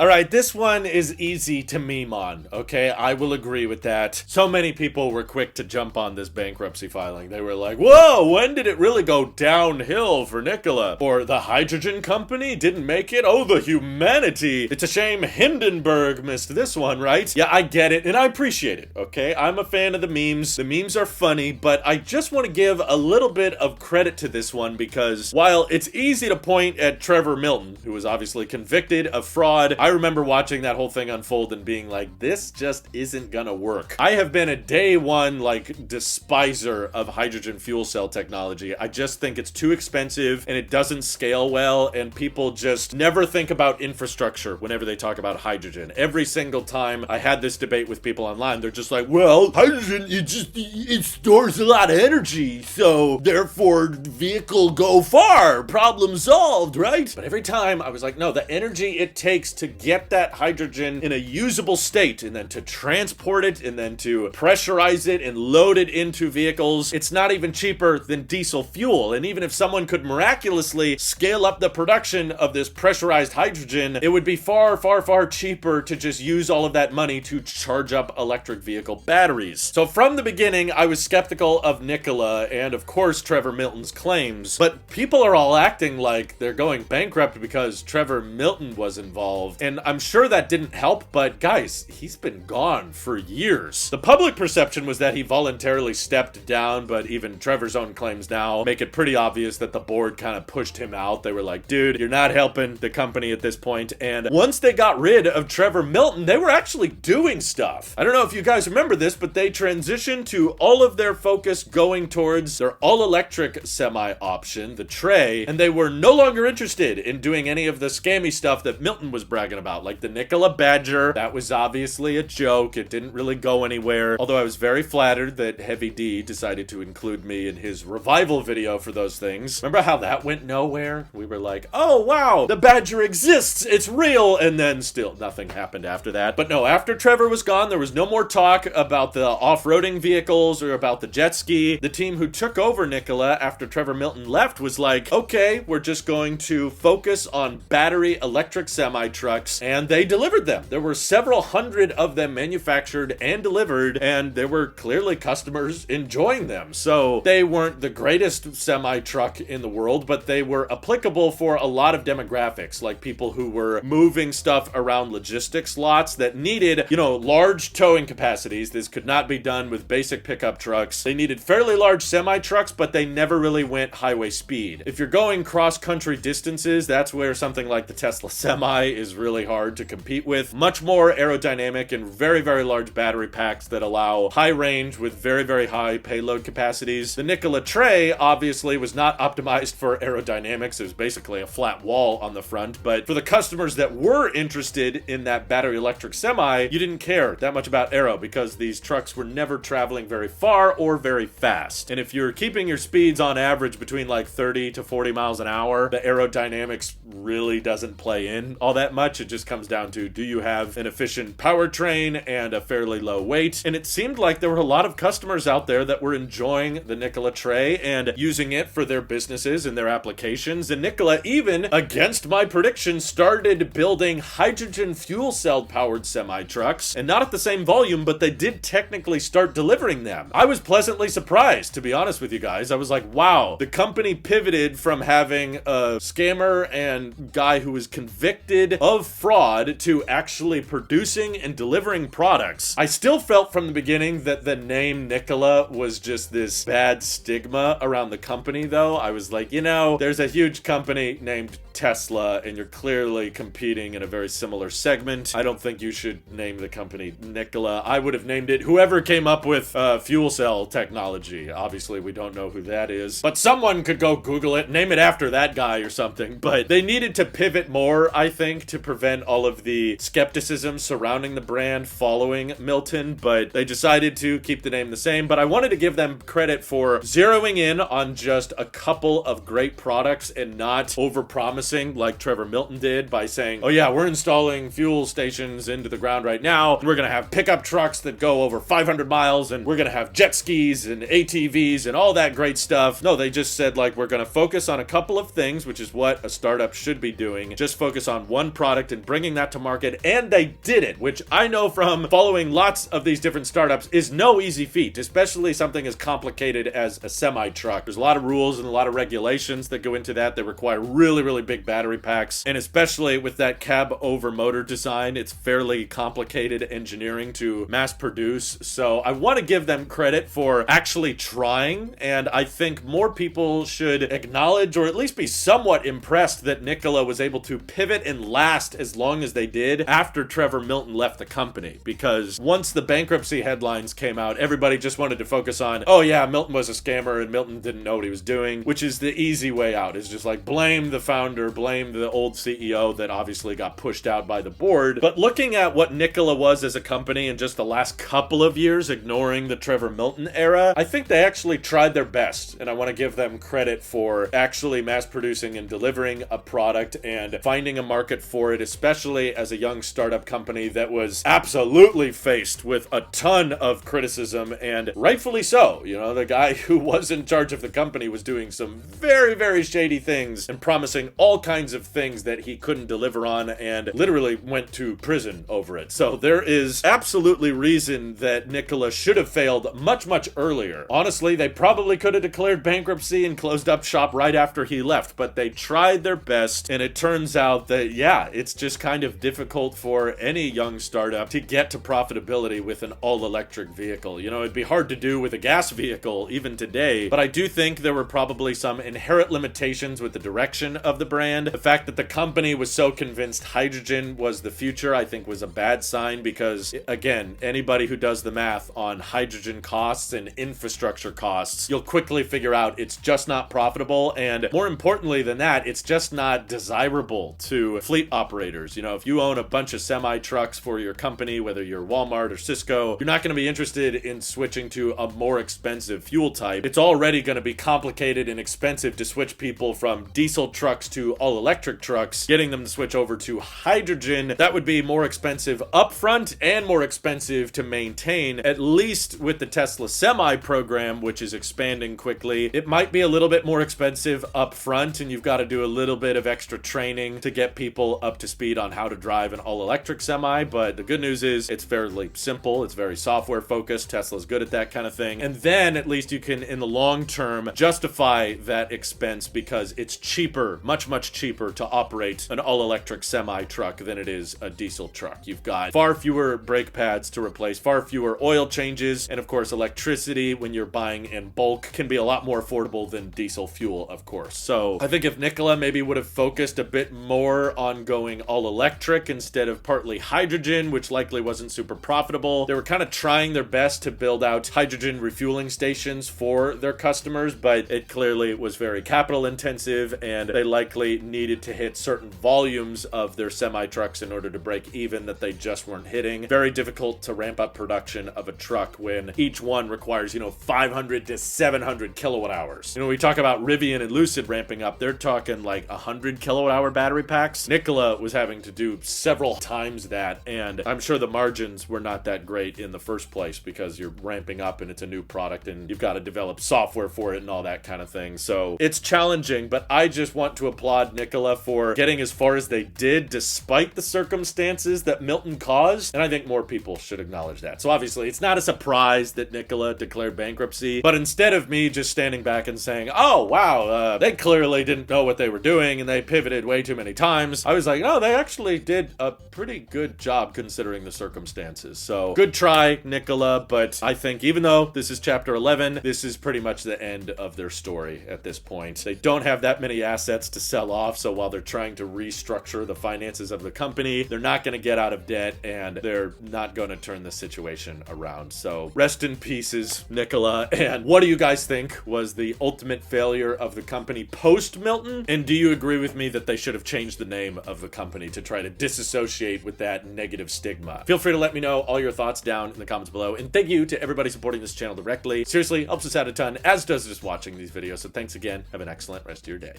All right, this one is easy to meme on, okay? I will agree with that. So many people were quick to jump on this bankruptcy filing. They were like, whoa, when did it really go downhill for Nikola? Or the hydrogen company didn't make it? Oh, the humanity. It's a shame Hindenburg missed this one, right? Yeah, I get it, and I appreciate it, okay? I'm a fan of the memes. The memes are funny, but I just want to give a little bit of credit to this one because while it's easy to point at Trevor Milton, who was obviously convicted of fraud, I remember watching that whole thing unfold and being like, this just isn't gonna work. I have been a day one, despiser of hydrogen fuel cell technology. I just think it's too expensive and it doesn't scale well, and people just never think about infrastructure whenever they talk about hydrogen. Every single time I had this debate with people online, they're just like, well, hydrogen, it stores a lot of energy, so therefore vehicle go far, problem solved, right? But every time I was like, no, the energy it takes to get that hydrogen in a usable state and then to transport it and then to pressurize it and load it into vehicles, it's not even cheaper than diesel fuel. And even if someone could miraculously scale up the production of this pressurized hydrogen, it would be far, far, far cheaper to just use all of that money to charge up electric vehicle batteries. So from the beginning, I was skeptical of Nikola and of course Trevor Milton's claims, but people are all acting like they're going bankrupt because Trevor Milton was involved. And I'm sure that didn't help, but guys, he's been gone for years. The public perception was that he voluntarily stepped down, but even Trevor's own claims now make it pretty obvious that the board kind of pushed him out. They were like, dude, you're not helping the company at this point. And once they got rid of Trevor Milton, they were actually doing stuff. I don't know if you guys remember this, but they transitioned to all of their focus going towards their all-electric semi option, the Tray, and they were no longer interested in doing any of the scammy stuff that Milton was bragging about, like the Nikola Badger. That was obviously a joke. It didn't really go anywhere, although I was very flattered that Heavy D decided to include me in his revival video for those things. Remember how that went nowhere? We were like, oh wow, the Badger exists, it's real, and then still nothing happened after that. But no, after Trevor was gone, there was no more talk about the off-roading vehicles or about the jet ski. The team who took over Nikola after Trevor Milton left was like, okay, we're just going to focus on battery electric semi-trucks, and they delivered them. There were several hundred of them manufactured and delivered, and there were clearly customers enjoying them. So they weren't the greatest semi-truck in the world, but they were applicable for a lot of demographics, like people who were moving stuff around logistics lots that needed, large towing capacities. This could not be done with basic pickup trucks. They needed fairly large semi-trucks, but they never really went highway speed. If you're going cross-country distances, that's where something like the Tesla Semi is really hard to compete with. Much more aerodynamic and very, very large battery packs that allow high range with very, very high payload capacities. The Nikola Tray obviously was not optimized for aerodynamics. It was basically a flat wall on the front, but for the customers that were interested in that battery electric semi, you didn't care that much about aero because these trucks were never traveling very far or very fast. And if you're keeping your speeds on average between 30 to 40 miles an hour, the aerodynamics really doesn't play in all that much. It just comes down to, do you have an efficient powertrain and a fairly low weight? And it seemed like there were a lot of customers out there that were enjoying the Nikola Tray and using it for their businesses and their applications. And Nikola, even against my prediction, started building hydrogen fuel cell powered semi-trucks, and not at the same volume, but they did technically start delivering them. I was pleasantly surprised, to be honest with you guys. I was like, wow, the company pivoted from having a scammer and guy who was convicted of fraud to actually producing and delivering products. I still felt from the beginning that the name Nikola was just this bad stigma around the company, though. I was like, there's a huge company named Tesla, and you're clearly competing in a very similar segment. I don't think you should name the company Nikola. I would have named it whoever came up with fuel cell technology. Obviously, we don't know who that is, but someone could go Google it, name it after that guy or something. But they needed to pivot more, I think, to prevent all of the skepticism surrounding the brand following Milton, but they decided to keep the name the same. But I wanted to give them credit for zeroing in on just a couple of great products and not overpromising promising like Trevor Milton did by saying, oh yeah, we're installing fuel stations into the ground right now. We're going to have pickup trucks that go over 500 miles and we're going to have jet skis and ATVs and all that great stuff. No, they just said like, we're going to focus on a couple of things, which is what a startup should be doing. Just focus on one product and bringing that to market. And they did it, which I know from following lots of these different startups is no easy feat, especially something as complicated as a semi-truck. There's a lot of rules and a lot of regulations that go into that require really, really big battery packs. And especially with that cab over motor design, it's fairly complicated engineering to mass produce. So I want to give them credit for actually trying. And I think more people should acknowledge or at least be somewhat impressed that Nikola was able to pivot and last as long as they did after Trevor Milton left the company. Because once the bankruptcy headlines came out, everybody just wanted to focus on, oh yeah, Milton was a scammer and Milton didn't know what he was doing, which is the easy way out. It's just like blame the founder, blame the old CEO that obviously got pushed out by the board. But looking at what Nikola was as a company in just the last couple of years, ignoring the Trevor Milton era, I think they actually tried their best. And I want to give them credit for actually mass producing and delivering a product and finding a market for it, especially as a young startup company that was absolutely faced with a ton of criticism, and rightfully so. You know, the guy who was in charge of the company was doing some very, very shady things and promising all kinds of things that he couldn't deliver on, and literally went to prison over it. So there is absolutely reason that Nikola should have failed much, much earlier. Honestly, they probably could have declared bankruptcy and closed up shop right after he left, but they tried their best, and it turns out that, yeah, it's just kind of difficult for any young startup to get to profitability with an all-electric vehicle. You know, it'd be hard to do with a gas vehicle even today, but I do think there were probably some inherent limitations with the direction of the brand. The fact that the company was so convinced hydrogen was the future, I think, was a bad sign, because again, anybody who does the math on hydrogen costs and infrastructure costs, you'll quickly figure out it's just not profitable, and more importantly than that, it's just not desirable to fleet operators. You know, if you own a bunch of semi-trucks for your company, whether you're Walmart or Cisco, you're not going to be interested in switching to a more expensive fuel type. It's already going to be complicated and expensive to switch people from diesel trucks to all-electric trucks. Getting them to switch over to hydrogen, that would be more expensive upfront and more expensive to maintain, at least with the Tesla Semi program, which is expanding quickly. It might be a little bit more expensive upfront, and you've got to do a little bit of extra training to get people up to speed on how to drive an all-electric semi, but the good news is it's fairly simple. It's very software focused. Tesla's good at that kind of thing. And then at least you can, in the long term, justify that expense because it's cheaper, much, much cheaper to operate an all-electric semi truck than it is a diesel truck. You've got far fewer brake pads to replace, far fewer oil changes, and of course electricity when you're buying in bulk can be a lot more affordable than diesel fuel, of course. So I think if Nikola maybe would have focused a bit more on going all electric instead of partly hydrogen, which likely wasn't super profitable. They were kind of trying their best to build out hydrogen refueling stations for their customers, but it clearly was very capital intensive, and they likely needed to hit certain volumes of their semi trucks in order to break even that they just weren't hitting. Very difficult to ramp up production of a truck when each one requires, 500 to 700 kilowatt hours. We talk about Rivian and Lucid ramping up, they're talking like 100 kilowatt hour battery packs. Nikola was having to do several times that, and I'm sure the margins were not that great in the first place because you're ramping up and it's a new product and you've got to develop software for it and all that kind of thing. So it's challenging, but I just want to applaud Nikola for getting as far as they did despite the circumstances that Milton caused, and I think more people should acknowledge that. So obviously it's not a surprise that Nikola declared bankruptcy, but instead of me just standing back and saying, oh wow, they clearly didn't know what they were doing and they pivoted way too many times, I was like, no, they actually did a pretty good job considering the circumstances. So good try, Nikola, but I think even though this is chapter 11, this is pretty much the end of their story at this point. They don't have that many assets to sell off, so while they're trying to restructure the finances of the company, they're not going to get out of debt and they're not going to turn the situation around. So rest in pieces, Nikola. And what do you guys think was the ultimate failure of the company post-Milton? And do you agree with me that they should have changed the name of the company to try to disassociate with that negative stigma? Feel free to let me know all your thoughts down in the comments below. And thank you to everybody supporting this channel directly. Seriously, helps us out a ton, as does just watching these videos. So thanks again. Have an excellent rest of your day.